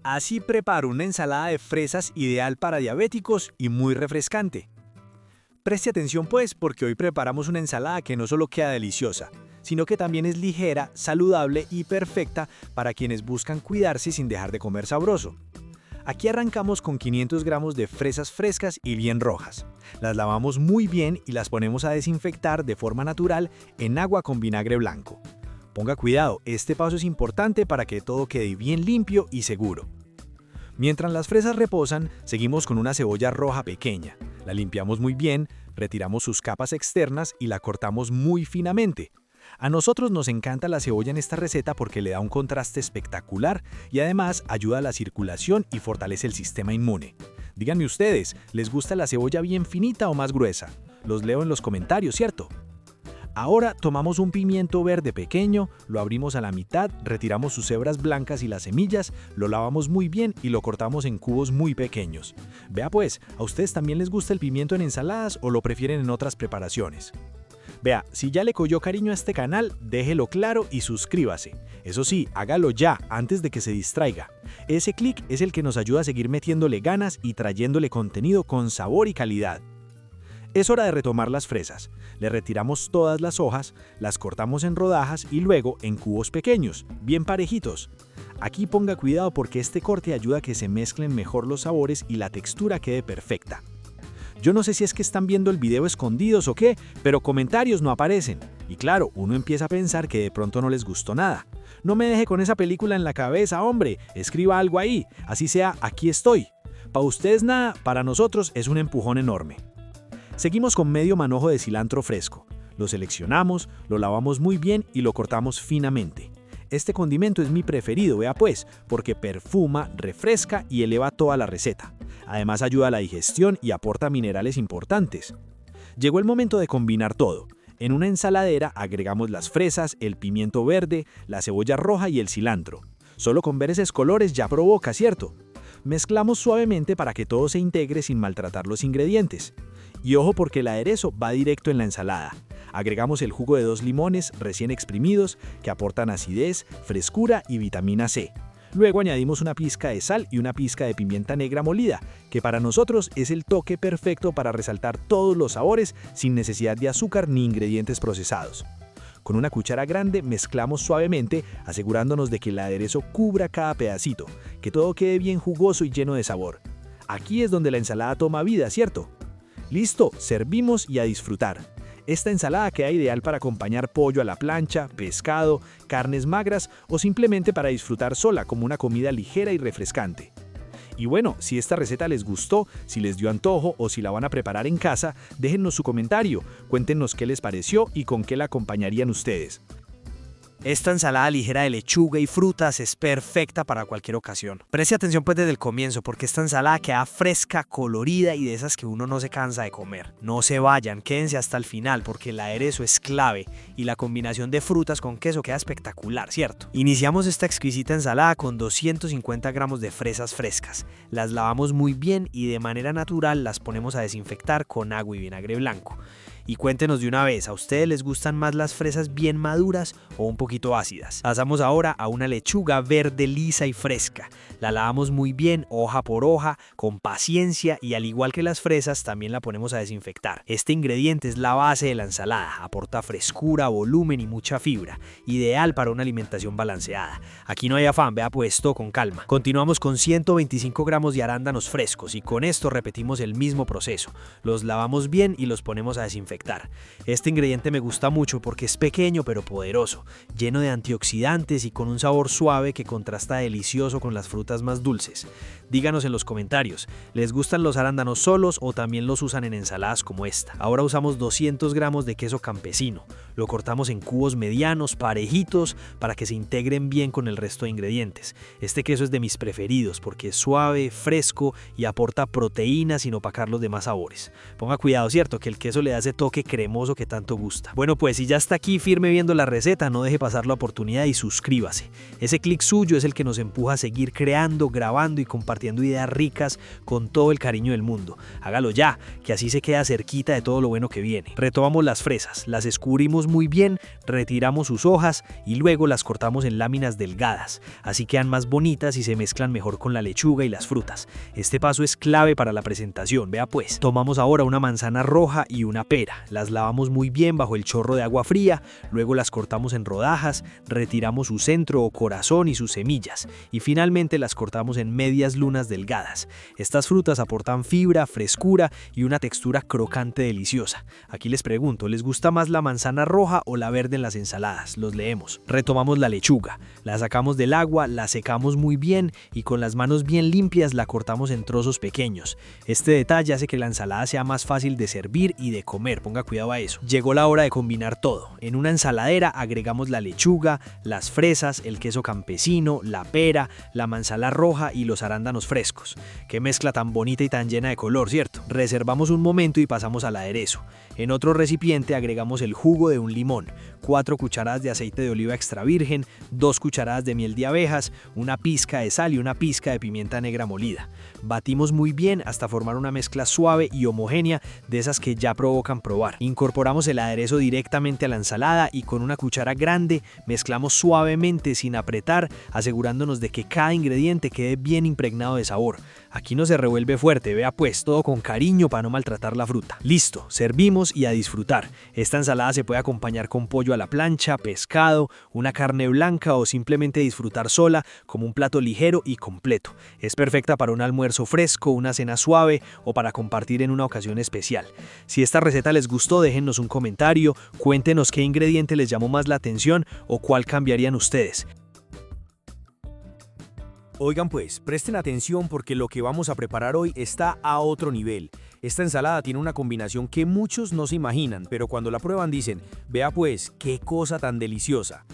Así preparo una ensalada de fresas ideal para diabéticos y muy refrescante. Preste atención pues, porque hoy preparamos una ensalada que no solo queda deliciosa, sino que también es ligera, saludable y perfecta para quienes buscan cuidarse sin dejar de comer sabroso. Aquí arrancamos con 500 gramos de fresas frescas y bien rojas. Las lavamos muy bien y las ponemos a desinfectar de forma natural en agua con vinagre blanco. Ponga cuidado, este paso es importante para que todo quede bien limpio y seguro. Mientras las fresas reposan, seguimos con una cebolla roja pequeña. La limpiamos muy bien, retiramos sus capas externas y la cortamos muy finamente. A nosotros nos encanta la cebolla en esta receta porque le da un contraste espectacular y además ayuda a la circulación y fortalece el sistema inmune. Díganme ustedes, ¿les gusta la cebolla bien finita o más gruesa? Los leo en los comentarios, ¿cierto? Ahora tomamos un pimiento verde pequeño, lo abrimos a la mitad, retiramos sus hebras blancas y las semillas, lo lavamos muy bien y lo cortamos en cubos muy pequeños. Vea pues, ¿a ustedes también les gusta el pimiento en ensaladas o lo prefieren en otras preparaciones? Vea, si ya le cogió cariño a este canal, déjelo claro y suscríbase. Eso sí, hágalo ya, antes de que se distraiga. Ese clic es el que nos ayuda a seguir metiéndole ganas y trayéndole contenido con sabor y calidad. Es hora de retomar las fresas. Le retiramos todas las hojas, las cortamos en rodajas y luego en cubos pequeños, bien parejitos. Aquí ponga cuidado porque este corte ayuda a que se mezclen mejor los sabores y la textura quede perfecta. Yo no sé si es que están viendo el video escondidos o qué, pero comentarios no aparecen. Y claro, uno empieza a pensar que de pronto no les gustó nada. No me deje con esa película en la cabeza, hombre. Escriba algo ahí, así sea, aquí estoy. Para ustedes nada, para nosotros es un empujón enorme. Seguimos con medio manojo de cilantro fresco. Lo seleccionamos, lo lavamos muy bien y lo cortamos finamente. Este condimento es mi preferido, vea pues, porque perfuma, refresca y eleva toda la receta. Además ayuda a la digestión y aporta minerales importantes. Llegó el momento de combinar todo. En una ensaladera agregamos las fresas, el pimiento verde, la cebolla roja y el cilantro. Solo con ver esos colores ya provoca, ¿cierto? Mezclamos suavemente para que todo se integre sin maltratar los ingredientes. Y ojo porque el aderezo va directo en la ensalada. Agregamos el jugo de 2 limones recién exprimidos que aportan acidez, frescura y vitamina C. Luego añadimos una pizca de sal y una pizca de pimienta negra molida, que para nosotros es el toque perfecto para resaltar todos los sabores sin necesidad de azúcar ni ingredientes procesados. Con una cuchara grande mezclamos suavemente, asegurándonos de que el aderezo cubra cada pedacito, que todo quede bien jugoso y lleno de sabor. Aquí es donde la ensalada toma vida, ¿cierto? Listo, servimos y a disfrutar. Esta ensalada queda ideal para acompañar pollo a la plancha, pescado, carnes magras o simplemente para disfrutar sola como una comida ligera y refrescante. Y bueno, si esta receta les gustó, si les dio antojo o si la van a preparar en casa, déjennos su comentario, cuéntenos qué les pareció y con qué la acompañarían ustedes. Esta ensalada ligera de lechuga y frutas es perfecta para cualquier ocasión. Preste atención pues desde el comienzo porque esta ensalada queda fresca, colorida y de esas que uno no se cansa de comer. No se vayan, quédense hasta el final porque el aderezo es clave y la combinación de frutas con queso queda espectacular, ¿cierto? Iniciamos esta exquisita ensalada con 250 gramos de fresas frescas. Las lavamos muy bien y de manera natural las ponemos a desinfectar con agua y vinagre blanco. Y cuéntenos de una vez, ¿a ustedes les gustan más las fresas bien maduras o un poquito ácidas? Pasamos ahora a una lechuga verde lisa y fresca. La lavamos muy bien, hoja por hoja, con paciencia y al igual que las fresas también la ponemos a desinfectar. Este ingrediente es la base de la ensalada, aporta frescura, volumen y mucha fibra, ideal para una alimentación balanceada. Aquí no hay afán, vea pues todo con calma. Continuamos con 125 gramos de arándanos frescos y con esto repetimos el mismo proceso. Los lavamos bien y los ponemos a desinfectar. Este ingrediente me gusta mucho porque es pequeño pero poderoso, lleno de antioxidantes y con un sabor suave que contrasta delicioso con las frutas más dulces. Díganos en los comentarios, ¿les gustan los arándanos solos o también los usan en ensaladas como esta? Ahora usamos 200 gramos de queso campesino. Lo cortamos en cubos medianos, parejitos, para que se integren bien con el resto de ingredientes. Este queso es de mis preferidos porque es suave, fresco y aporta proteínas sin opacar los demás sabores. Ponga cuidado, ¿cierto? Que el queso le da ese toque cremoso que tanto gusta. Bueno, pues si ya está aquí firme viendo la receta, no deje pasar la oportunidad y suscríbase. Ese clic suyo es el que nos empuja a seguir creando, grabando y compartiendo ideas ricas con todo el cariño del mundo. Hágalo ya, que así se queda cerquita de todo lo bueno que viene. Retomamos las fresas, las escurrimos muy bien, retiramos sus hojas y luego las cortamos en láminas delgadas. Así quedan más bonitas y se mezclan mejor con la lechuga y las frutas. Este paso es clave para la presentación. Vea pues, tomamos ahora una manzana roja y una pera. Las lavamos muy bien bajo el chorro de agua fría, luego las cortamos en rodajas, retiramos su centro o corazón y sus semillas y finalmente las cortamos en medias lunas delgadas. Estas frutas aportan fibra, frescura y una textura crocante deliciosa. Aquí les pregunto, ¿les gusta más la manzana roja o la verde en las ensaladas? Los leemos. Retomamos la lechuga, la sacamos del agua, la secamos muy bien y con las manos bien limpias la cortamos en trozos pequeños. Este detalle hace que la ensalada sea más fácil de servir y de comer, ponga cuidado a eso. Llegó la hora de combinar todo. En una ensaladera agregamos la lechuga, las fresas, el queso campesino, la pera, la manzana roja y los arándanos frescos. Qué mezcla tan bonita y tan llena de color, ¿cierto? Reservamos un momento y pasamos al aderezo. En otro recipiente agregamos el jugo de un limón, 4 cucharadas de aceite de oliva extra virgen, 2 cucharadas de miel de abejas, una pizca de sal y una pizca de pimienta negra molida. Batimos muy bien hasta formar una mezcla suave y homogénea de esas que ya provocan probar. Incorporamos el aderezo directamente a la ensalada y con una cuchara grande mezclamos suavemente sin apretar, asegurándonos de que cada ingrediente quede bien impregnado de sabor. Aquí no se revuelve fuerte, vea pues, todo con cariño para no maltratar la fruta. Listo, servimos y a disfrutar. Esta ensalada se puede acompañar con pollo a la plancha, pescado, una carne blanca o simplemente disfrutar sola como un plato ligero y completo. Es perfecta para un almuerzo fresco, una cena suave o para compartir en una ocasión especial. Si esta receta les gustó, déjennos un comentario, cuéntenos qué ingrediente les llamó más la atención o cuál cambiarían ustedes. Oigan pues, presten atención porque lo que vamos a preparar hoy está a otro nivel. Esta ensalada tiene una combinación que muchos no se imaginan, pero cuando la prueban dicen, vea pues, qué cosa tan deliciosa.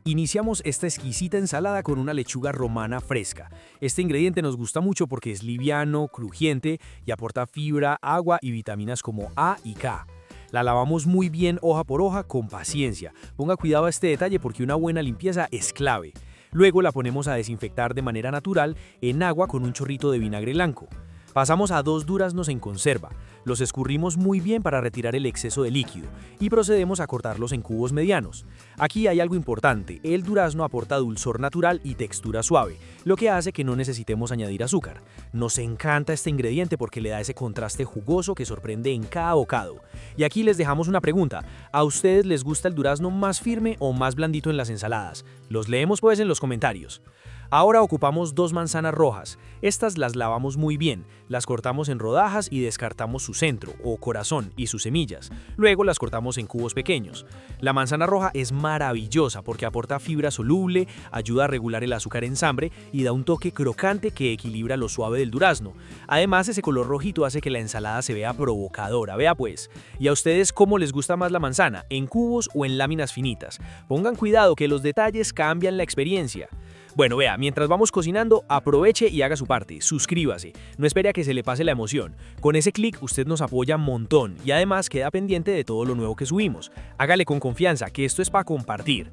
Iniciamos esta exquisita ensalada con una lechuga romana fresca. Este ingrediente nos gusta mucho porque es liviano, crujiente y aporta fibra, agua y vitaminas como A y K. La lavamos muy bien hoja por hoja con paciencia. Ponga cuidado a este detalle porque una buena limpieza es clave. Luego la ponemos a desinfectar de manera natural en agua con un chorrito de vinagre blanco. Pasamos a 2 duraznos en conserva, los escurrimos muy bien para retirar el exceso de líquido y procedemos a cortarlos en cubos medianos. Aquí hay algo importante, el durazno aporta dulzor natural y textura suave, lo que hace que no necesitemos añadir azúcar. Nos encanta este ingrediente porque le da ese contraste jugoso que sorprende en cada bocado. Y aquí les dejamos una pregunta, ¿a ustedes les gusta el durazno más firme o más blandito en las ensaladas? Los leemos pues en los comentarios. Ahora ocupamos 2 manzanas rojas. Estas las lavamos muy bien, las cortamos en rodajas y descartamos su centro o corazón y sus semillas. Luego las cortamos en cubos pequeños. La manzana roja es maravillosa porque aporta fibra soluble, ayuda a regular el azúcar en sangre y da un toque crocante que equilibra lo suave del durazno. Además, ese color rojito hace que la ensalada se vea provocadora, vea pues. ¿Y a ustedes cómo les gusta más la manzana? ¿En cubos o en láminas finitas? Pongan cuidado que los detalles cambian la experiencia. Bueno, vea, mientras vamos cocinando, aproveche y haga su parte, suscríbase, no espere a que se le pase la emoción. Con ese clic usted nos apoya un montón y además queda pendiente de todo lo nuevo que subimos. Hágale con confianza, que esto es para compartir.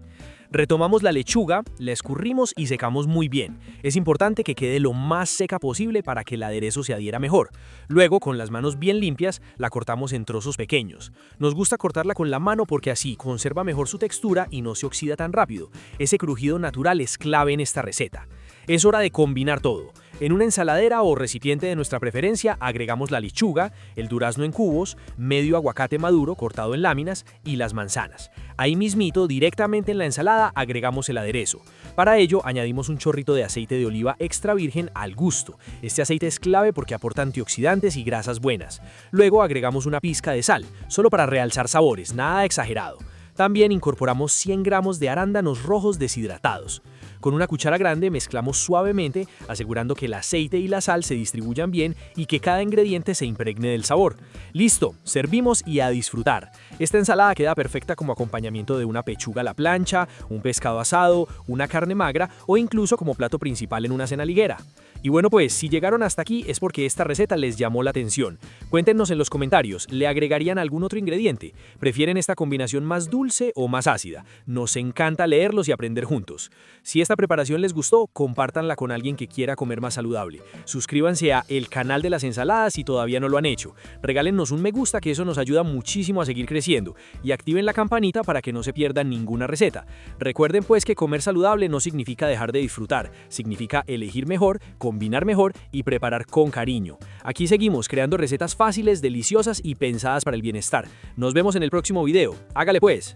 Retomamos la lechuga, la escurrimos y secamos muy bien. Es importante que quede lo más seca posible para que el aderezo se adhiera mejor. Luego, con las manos bien limpias, la cortamos en trozos pequeños. Nos gusta cortarla con la mano porque así conserva mejor su textura y no se oxida tan rápido. Ese crujido natural es clave en esta receta. Es hora de combinar todo. En una ensaladera o recipiente de nuestra preferencia agregamos la lechuga, el durazno en cubos, medio aguacate maduro cortado en láminas y las manzanas. Ahí mismito, directamente en la ensalada, agregamos el aderezo. Para ello añadimos un chorrito de aceite de oliva extra virgen al gusto. Este aceite es clave porque aporta antioxidantes y grasas buenas. Luego agregamos una pizca de sal, solo para realzar sabores, nada exagerado. También incorporamos 100 gramos de arándanos rojos deshidratados. Con una cuchara grande mezclamos suavemente, asegurando que el aceite y la sal se distribuyan bien y que cada ingrediente se impregne del sabor. Listo, servimos y a disfrutar. Esta ensalada queda perfecta como acompañamiento de una pechuga a la plancha, un pescado asado, una carne magra o incluso como plato principal en una cena liguera. Y bueno, pues si llegaron hasta aquí es porque esta receta les llamó la atención. Cuéntenos en los comentarios, ¿le agregarían algún otro ingrediente? ¿Prefieren esta combinación más dulce o más ácida? Nos encanta leerlos y aprender juntos. Si esta preparación les gustó, compártanla con alguien que quiera comer más saludable. Suscríbanse a El Canal de las Ensaladas si todavía no lo han hecho. Regálennos un me gusta, que eso nos ayuda muchísimo a seguir creciendo. Y activen la campanita para que no se pierdan ninguna receta. Recuerden pues que comer saludable no significa dejar de disfrutar, significa elegir mejor, combinar mejor y preparar con cariño. Aquí seguimos creando recetas fáciles, deliciosas y pensadas para el bienestar. Nos vemos en el próximo video. Hágale pues.